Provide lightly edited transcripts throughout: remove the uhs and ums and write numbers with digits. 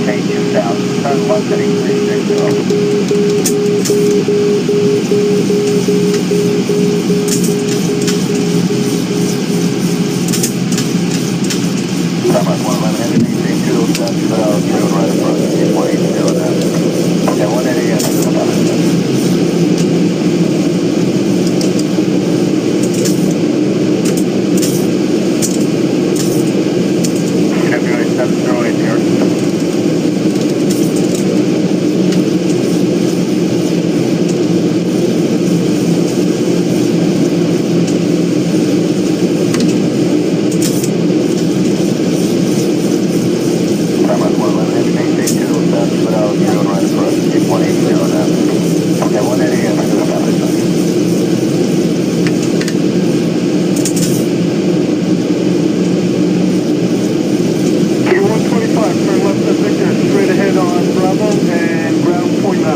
maintain 2000, turn left heading 360. Summit 111, heading maintain 207, south, road right approach, 180 now. Okay, 180 into the summit. February 708 New York. Summit 111, heading maintain 207, south, road right approach, 180 now. Okay, 180 into the summit. Turn left at Victor, straight ahead on Bravo and ground point 9.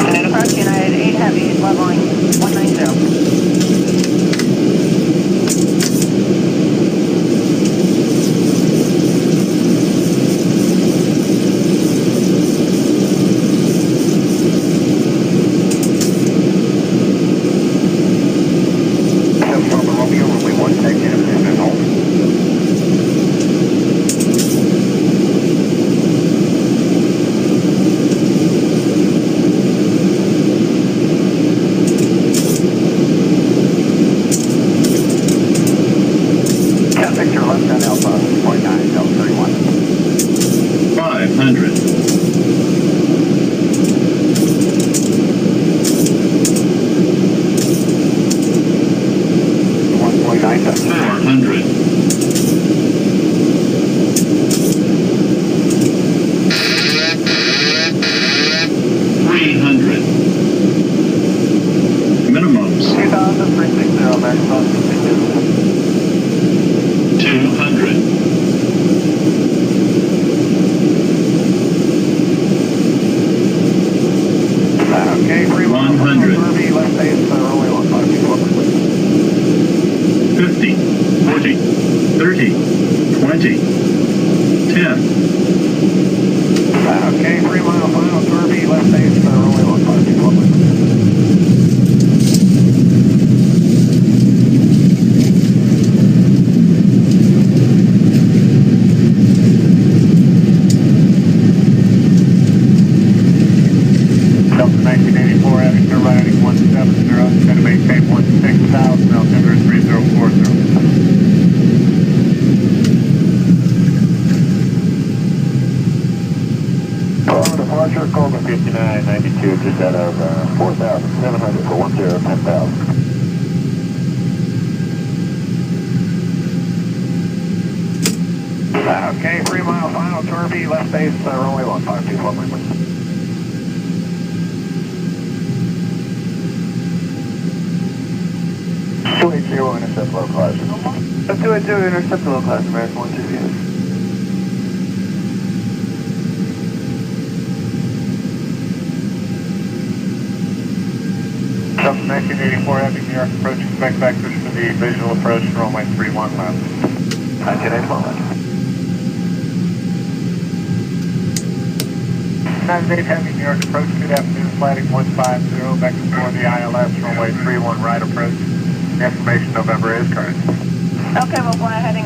And approach United 8 Heavy, leveling 190. Victor left on Alpha, 49, Delta 31. 500. 1.9, 400. 300. Minimums. 2000, 360, maximum 200. Okay, 100. Kirby, left base, runway 15. 50, 40, 30, 20, 10, Okay, 3 mile final, Kirby, left base, runway 15. Delta 1984, having turbine heading 170, going to maintain 16,000, altimeter 3040. Departure, Cobra 5992, just out of 4,700 for 10,000. Okay, 3 mile final, Kirby, left base, runway 15. 280, intercept low class. 280, intercept low class, American 128. Delta 1984, having New York approach, expect vectors for the visual approach, runway 31 left. 1981 left. 98, having New York approach, good afternoon, flighting 150, vector for the ILS, runway 31 right approach. Information November is current. Okay, we'll fly heading